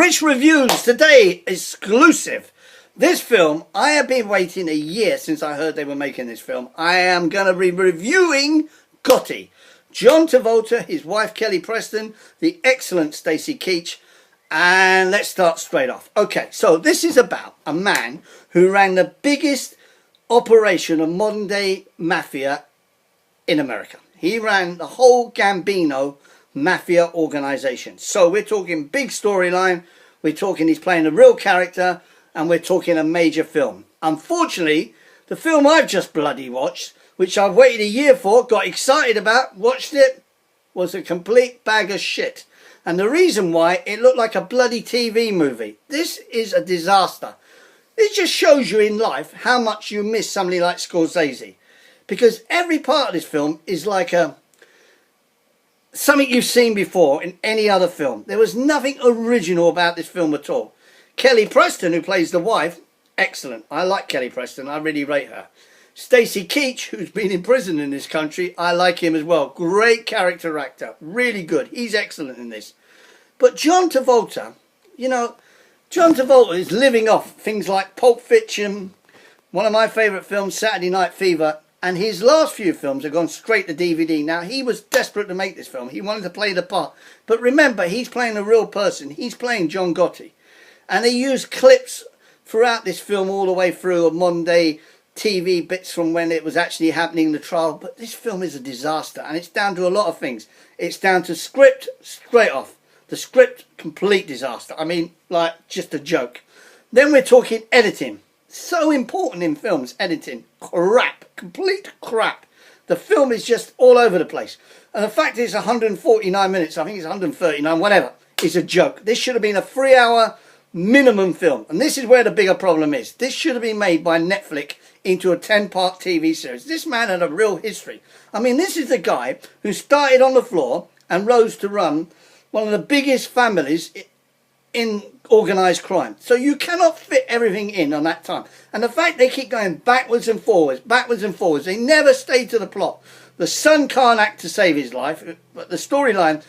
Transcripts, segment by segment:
Rich Reviews today, exclusive. This film, I have been waiting a year since I heard they were making this film. I am going to be reviewing Gotti. John Travolta, his wife Kelly Preston, the excellent Stacy Keach. And let's start straight off. Okay, so this is about a man who ran the biggest operation of modern day mafia in America. He ran the whole Gambino mafia organization. So we're talking big storyline, we're talking he's playing a real character, and we're talking a major film. Unfortunately, the film I've just bloody watched, which I've waited a year for, got excited about, watched it, was a complete bag of shit. And the reason why, it looked like a bloody TV movie. This is a disaster. It just shows you in life how much you miss somebody like Scorsese. Because every part of this film is like something you've seen before in any other film. There was nothing original about this film at all. Kelly Preston, who plays the wife, excellent. I like Kelly Preston. I really rate her. Stacy Keach, who's been in prison in this country, I like him as well. Great character actor. Really good. He's excellent in this. But John Travolta, you know, John Travolta is living off things like Pulp Fiction, one of my favourite films, Saturday Night Fever, and his last few films have gone straight to DVD. Now, he was desperate to make this film. He wanted to play the part. But remember, he's playing a real person. He's playing John Gotti. And they used clips throughout this film all the way through of modern day TV bits from when it was actually happening in the trial. But this film is a disaster, and it's down to a lot of things. It's down to script straight off. The script, complete disaster. I mean, like, just a joke. Then we're talking editing. So important in films, editing. Crap. Complete crap. The film is just all over the place. And the fact it's 149 minutes, I think it's 139, whatever, is a joke. This should have been a 3-hour minimum film. And this is where the bigger problem is. This should have been made by Netflix into a 10-part TV series. This man had a real history. I mean, this is the guy who started on the floor and rose to run one of the biggest families in organised crime. So you cannot fit everything in on that time. And the fact they keep going backwards and forwards, they never stay to the plot. The son can't act to save his life, but the storyline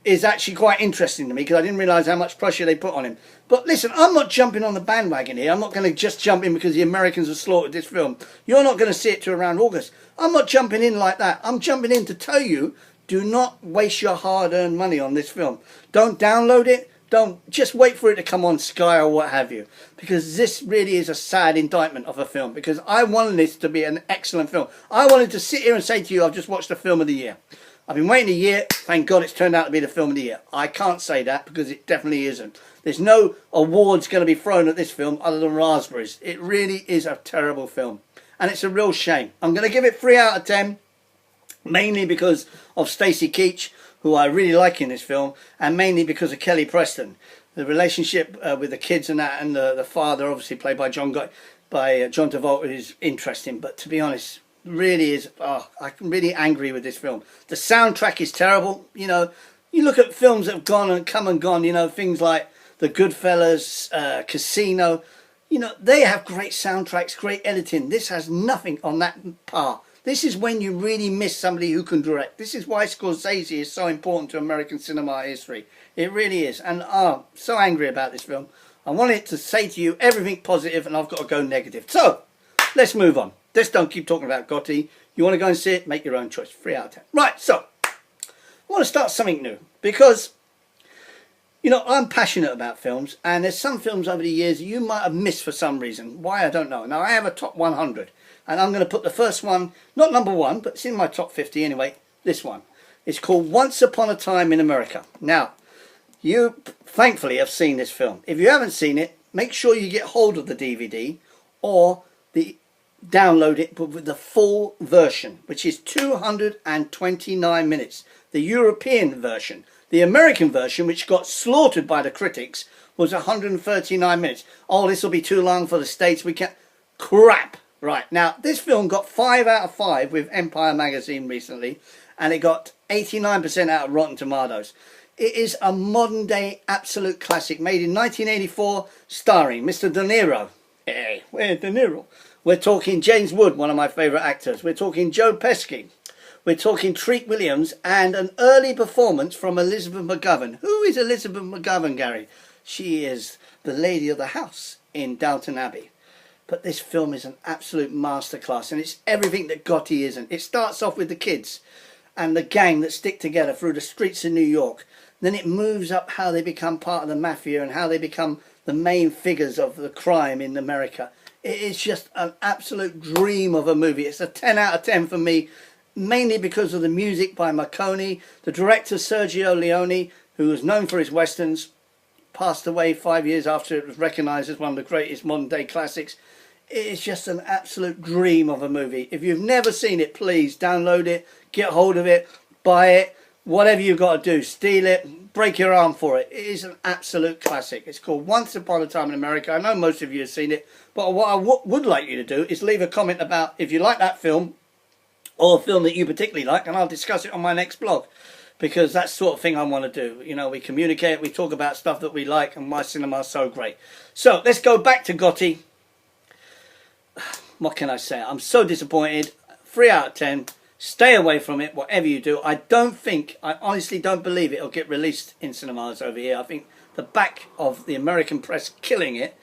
is actually quite interesting to me because I didn't realise how much pressure they put on him. But listen, I'm not jumping on the bandwagon here. I'm not going to just jump in because the Americans have slaughtered this film. You're not going to see it till around August. I'm not jumping in like that. I'm jumping in to tell you, do not waste your hard-earned money on this film. Don't download it. Don't just wait for it to come on Sky or what have you. Because this really is a sad indictment of a film. Because I wanted this to be an excellent film. I wanted to sit here and say to you, I've just watched the film of the year. I've been waiting a year. Thank God it's turned out to be the film of the year. I can't say that because it definitely isn't. There's no awards going to be thrown at this film other than raspberries. It really is a terrible film. And it's a real shame. I'm going to give it 3 out of 10. Mainly because of Stacy Keach, who I really like in this film. And mainly because of Kelly Preston. The relationship with the kids and that, and the father, obviously played by John Travolta, is interesting. But to be honest, really is, I'm really angry with this film. The soundtrack is terrible. You know, you look at films that have gone and come and gone, you know, things like The Goodfellas, Casino, you know, they have great soundtracks, great editing. This has nothing on that par. This is when you really miss somebody who can direct. This is why Scorsese is so important to American cinema history. It really is. And I'm so angry about this film. I wanted to say to you everything positive, and I've got to go negative. So, let's move on. Let's don't keep talking about Gotti. You want to go and see it? Make your own choice. 3 out of 10. Right, so, I want to start something new. Because, you know, I'm passionate about films. And there's some films over the years you might have missed for some reason. Why, I don't know. Now, I have a top 100. And I'm going to put the first one, not number 1, but it's in my top 50 anyway. This one. It's called Once Upon a Time in America. Now, you thankfully have seen this film. If you haven't seen it, make sure you get hold of the DVD or download it, but with the full version, which is 229 minutes. The European version. The American version, which got slaughtered by the critics, was 139 minutes. Oh, this will be too long for the States. We can't. Crap. Right, now this film got 5 out of 5 with Empire magazine recently, and it got 89% out of Rotten Tomatoes. It is a modern day absolute classic made in 1984, starring Mr. De Niro. Hey, where's De Niro? We're talking James Wood, one of my favourite actors. We're talking Joe Pesci. We're talking Treat Williams, and an early performance from Elizabeth McGovern. Who is Elizabeth McGovern, Gary? She is the lady of the house in Downton Abbey. But this film is an absolute masterclass, and it's everything that Gotti isn't. It starts off with the kids and the gang that stick together through the streets of New York. Then it moves up how they become part of the mafia and how they become the main figures of the crime in America. It is just an absolute dream of a movie. It's a 10 out of 10 for me, mainly because of the music by Marconi. The director, Sergio Leone, who was known for his westerns, passed away 5 years after it was recognised as one of the greatest modern day classics. It is just an absolute dream of a movie. If you've never seen it, please download it, get hold of it, buy it, whatever you've got to do, steal it, break your arm for it. It is an absolute classic. It's called Once Upon a Time in America. I know most of you have seen it, but what I would like you to do is leave a comment about if you like that film or a film that you particularly like, and I'll discuss it on my next blog. Because that's the sort of thing I want to do. You know, we communicate, we talk about stuff that we like, and why cinema is so great. So, let's go back to Gotti. What can I say? I'm so disappointed. 3 out of 10. Stay away from it, whatever you do. I honestly don't believe it'll get released in cinemas over here. I think the back of the American press killing it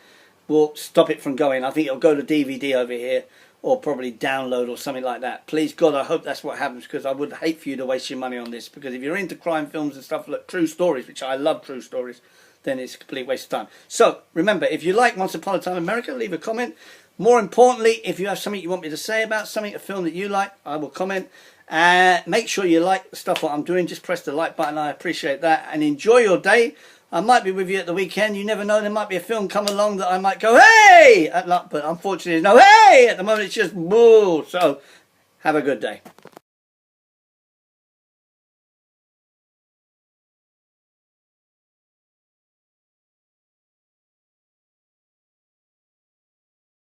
will stop it from going. I think it'll go to DVD over here, or probably download or something like that. Please God, I hope that's what happens, because I would hate for you to waste your money on this, because if you're into crime films and stuff like true stories, which I love true stories, then it's a complete waste of time. So remember, if you like Once Upon a Time in America, leave a comment. More importantly, if you have something you want me to say about something, a film that you like, I will comment. Make sure you like the stuff what I'm doing. Just press the like button. I appreciate that. And enjoy your day. I might be with you at the weekend. You never know. There might be a film come along that I might go, hey! But unfortunately, there's no hey! At the moment, it's just boo. So, have a good day.